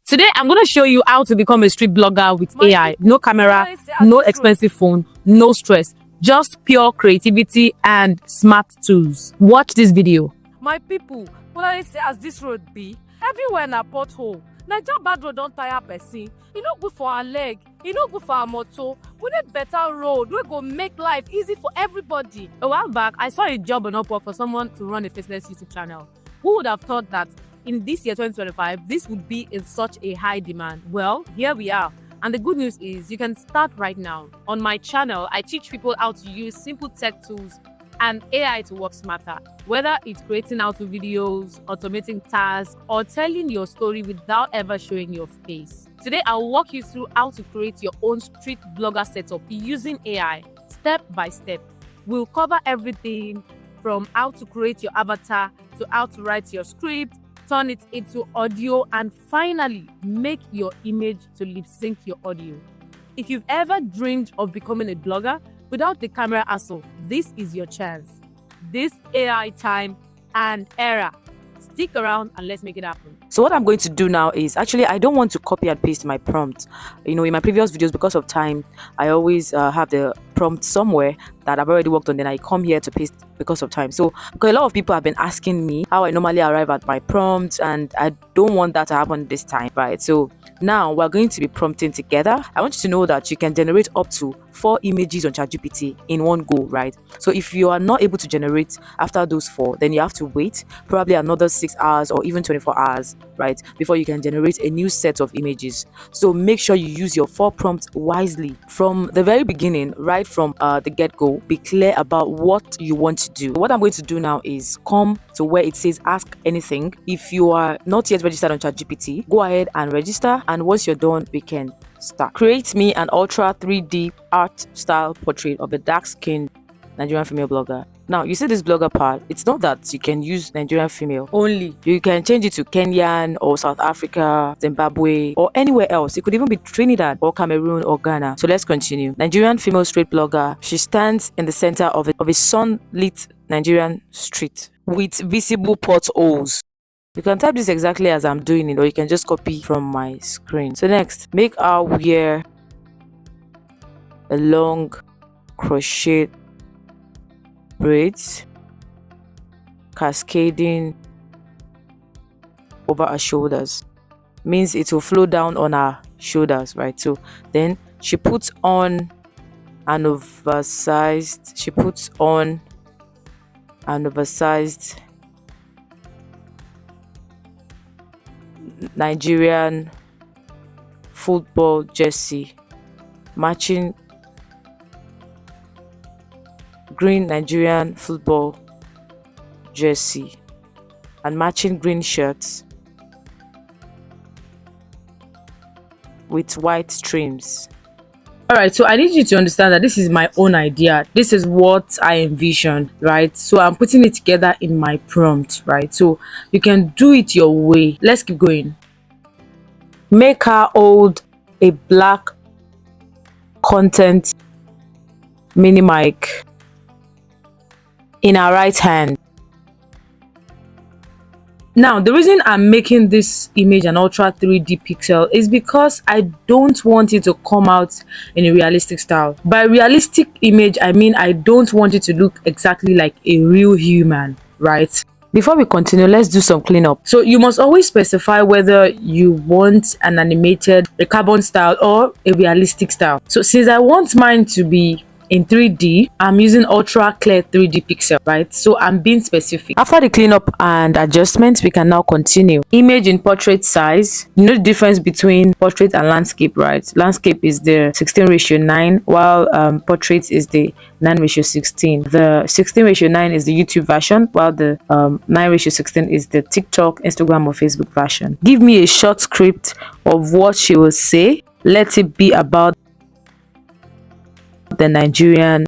Today, I'm going to show you how to become a street blogger with AI. No camera, no expensive phone, no stress. Just pure creativity and smart tools. Watch this video. My people, what I say as this road be, everywhere na pothole. Naija bad road don tire person. E no good for our leg, e no good for our motor. We need better road wey go make life easy for everybody. A while back, I saw a job on Upwork for someone to run a faceless YouTube channel. Who would have thought that in this year 2025, this would be in such a high demand? Well, here we are. And the good news is you can start right now. On my channel, I teach people how to use simple tech tools and AI to work smarter. Whether it's creating how-to videos, automating tasks, or telling your story without ever showing your face. Today, I'll walk you through how to create your own street blogger setup using AI, step by step. We'll cover everything from how to create your avatar to how to write your script, turn it into audio, and finally make your image to lip sync your audio. If you've ever dreamed of becoming a blogger without the camera hassle, this is your chance. This AI time and era. Stick around and let's make it happen. So what I'm going to do now is, actually, I don't want to copy and paste my prompt. In my previous videos, because of time, I always have the prompt somewhere that I've already worked on, then I come here to paste because of time. So because a lot of people have been asking me how I normally arrive at my prompts, and I don't want that to happen this time, right? So now we're going to be prompting together. I want you to know that you can generate up to 4 images on ChatGPT in one go, right? So if you are not able to generate after those 4, then you have to wait probably another 6 hours or even 24 hours, right, before you can generate a new set of images. So make sure you use your 4 prompts wisely from the very beginning, right from the get-go. Be clear about what you want to do. What I'm going to do now is come to where it says ask anything. If you are not yet registered on ChatGPT, go ahead and register, and once you're done, we can start. Create me an ultra 3D art style portrait of a dark-skinned Nigerian female blogger. Now, you see this blogger part, it's not that you can use Nigerian female only. You can change it to Kenyan or South Africa, Zimbabwe, or anywhere else. It could even be Trinidad or Cameroon or Ghana. So let's continue. Nigerian female street blogger. She stands in the center of a sunlit Nigerian street with visible potholes. You can type this exactly as I'm doing it, or you can just copy from my screen. So next, make her wear a long crochet braids cascading over her shoulders. Means it will flow down on her shoulders, right? So then she puts on an oversized Nigerian football jersey, matching green Nigerian football jersey and matching green shirts with white trims. All right, so I need you to understand that this is my own idea. This is what I envision, right? So I'm putting it together in my prompt, right? So you can do it your way. Let's keep going. Make her hold a black content mini mic in her right hand. Now, the reason I'm making this image an ultra 3D pixel is because I don't want it to come out in a realistic style. By realistic image, I mean I don't want it to look exactly like a real human, right? Before we continue, let's do some cleanup. So you must always specify whether you want an animated, a carbon style, or a realistic style. So since I want mine to be in 3D, I'm using ultra clear 3D pixel, right? So I'm being specific. After the cleanup and adjustments, we can now continue. Image in portrait size. You know the difference between portrait and landscape, right? Landscape is the 16:9, while portrait is the 9:16. The 16:9 is the YouTube version, while the 9:16 is the TikTok, Instagram, or Facebook version. Give me a short script of what she will say. Let it be about the Nigerian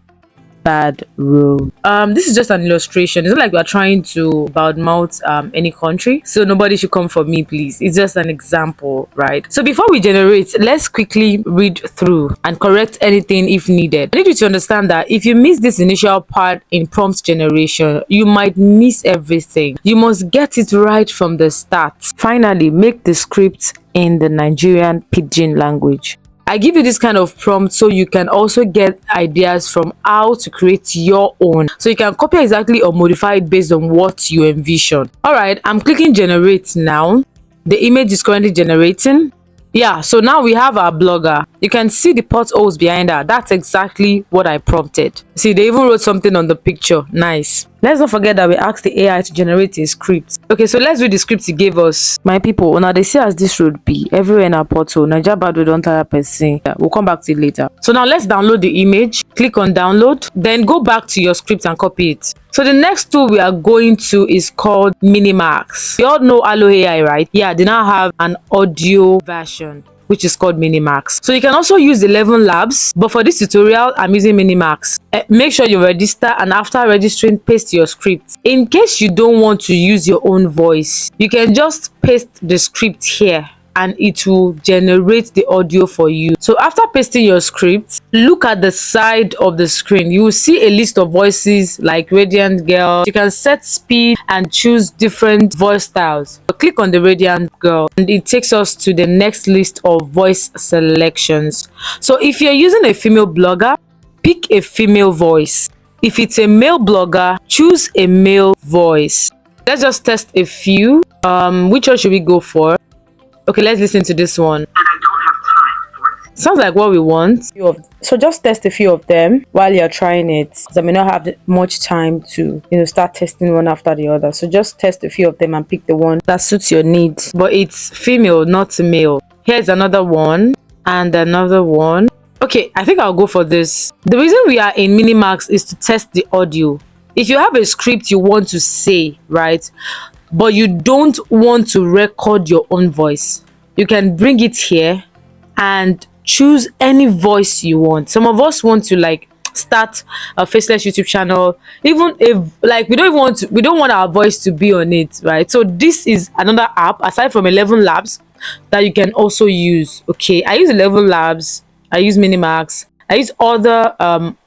bad road. This is just an illustration. It's not like we're trying to badmouth any country, so nobody should come for me, please. It's just an example, right? So before we generate, let's quickly read through and correct anything if needed. I need you to understand that if you miss this initial part in prompt generation, you might miss everything. You must get it right from the start. Finally, make the script in the Nigerian pidgin language. I give you this kind of prompt so you can also get ideas from how to create your own. So you can copy exactly or modify it based on what you envision. Alright, I'm clicking generate now. The image is currently generating. Yeah, so now we have our blogger. You can see the potholes behind her. That's exactly what I prompted. See, they even wrote something on the picture. Nice. Let's not forget that we asked the AI to generate a script. Okay, so let's read the script he gave us. My people, now they see as this road be everywhere in our portal. Naija bad road don tire person. Yeah, we'll come back to it later. So now let's download the image. Click on download. Then go back to your script and copy it. So the next tool we are going to is called Minimax. You all know Allo AI, right? Yeah, they now have an audio version, which is called Minimax. So you can also use 11 Labs, but for this tutorial, I'm using Minimax. Make sure you register, and after registering, paste your script. In case you don't want to use your own voice, you can just paste the script here and it will generate the audio for you. So after pasting your script, look at the side of the screen. You will see a list of voices like Radiant Girl. You can set speed and choose different voice styles. Click on the Radiant Girl and it takes us to the next list of voice selections. So if you're using a female blogger, pick a female voice. If it's a male blogger, choose a male voice. Let's just test a few. Which one should we go for? Okay, let's listen to this one. And I don't have time for it. Sounds like what we want. So just test a few of them while you're trying it. I may not have much time to, start testing one after the other. So just test a few of them and pick the one that suits your needs. But it's female, not male. Here's another one and another one. Okay, I think I'll go for this. The reason we are in Minimax is to test the audio. If you have a script you want to say, right, but you don't want to record your own voice, you can bring it here and choose any voice you want. Some of us want to start a faceless YouTube channel, even if we don't want our voice to be on it, right? So this is another app aside from 11 Labs that you can also use. Okay, I use 11 Labs, I use Minimax, I use other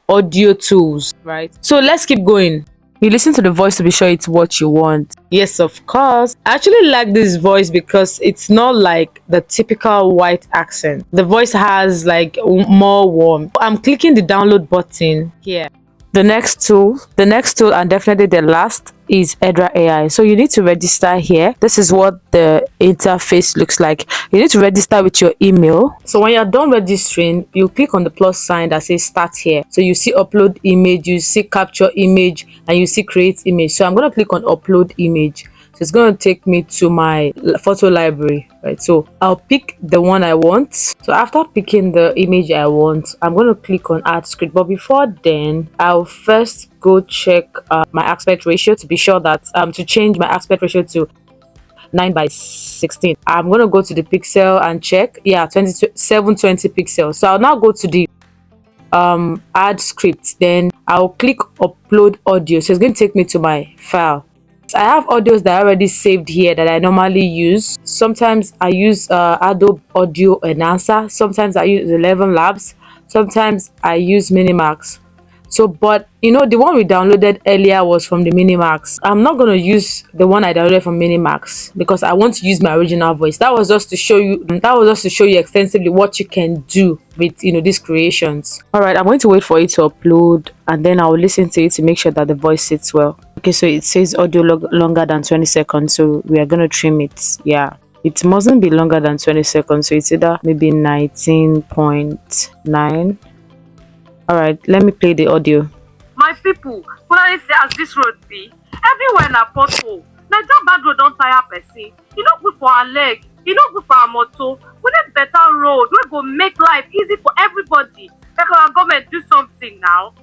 audio tools, right? So let's keep going. You listen to the voice to be sure it's what you want. Yes, of course. I actually like this voice because it's not like the typical white accent. The voice has more warmth. I'm clicking the download button here. The next tool and definitely the last is Edra AI. So you need to register here. This is what the interface looks like. You need to register with your email. So when you're done registering, you click on the plus sign that says start here. So you see upload image, you see capture image, and you see create image. So I'm going to click on upload image. So it's going to take me to my photo library, right? So I'll pick the one I want. So after picking the image I want, I'm going to click on add script. But before then, I'll first go check my aspect ratio to be sure that to change my aspect ratio to 9:16. I'm going to go to the pixel and check. Yeah, 720 pixels. So I'll now go to the add script. Then I'll click upload audio. So it's going to take me to my file. I have audios that are already saved here that I normally use. Sometimes I use Adobe Audio Enhancer. Sometimes I use 11 Labs. Sometimes I use Minimax. So, but the one we downloaded earlier was from the Minimax. I'm not going to use the one I downloaded from Minimax because I want to use my original voice. That was just to show you extensively what you can do with these creations. All right, I'm going to wait for it to upload and then I'll listen to it to make sure that the voice sits well. Okay, so it says audio longer than 20 seconds, so we are going to trim it. Yeah, it mustn't be longer than 20 seconds, so it's either maybe 19.9. All right, let me play the audio. My people, I say as this road be, everywhere na pothole. Naija bad road don tire person. E no good for our leg, e no good for our motor. We need better road wey go make life easy for everybody. Make our government do something now.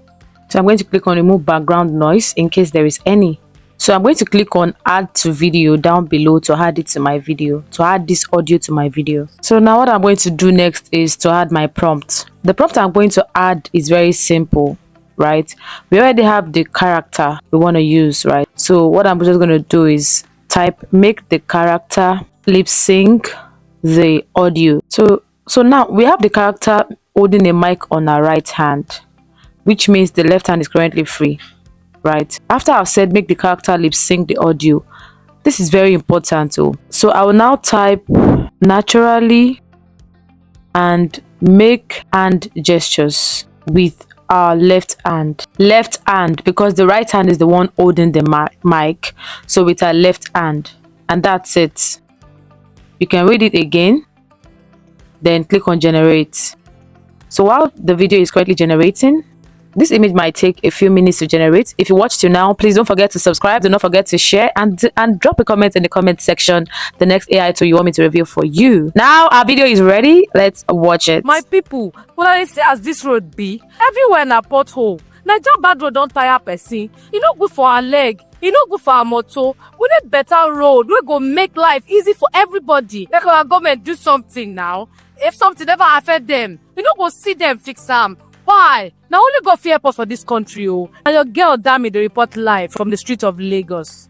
So I'm going to click on remove background noise in case there is any. So I'm going to click on add to video down below to add it to my video, to add this audio to my video. So now what I'm going to do next is to add my prompt. The prompt I'm going to add is very simple, right? We already have the character we want to use, right? So what I'm just going to do is type make the character lip sync the audio. So now we have the character holding a mic on our right hand, which means the left hand is currently free, right? After I've said make the character lip sync the audio, this is very important too. So I will now type naturally and make hand gestures with our left hand. Left hand, because the right hand is the one holding the mic. So with our left hand, and that's it. You can read it again, then click on generate. So while the video is currently generating, this image might take a few minutes to generate. If you watched till now, please don't forget to subscribe. Do not forget to share and drop a comment in the comment section. The next AI tool you want me to review for you. Now our video is ready. Let's watch it. My people, una say as this road be, everywhere na pothole. Naija bad road don tire person. E no good for our leg. E no good for our motor. We need better road wey go make life easy for everybody. Make our government do something now. If something never affect them, we no go see them fix am. Why? Na only God fit help us for this country, oh. And your girl Dami dey report live from the streets of Lagos.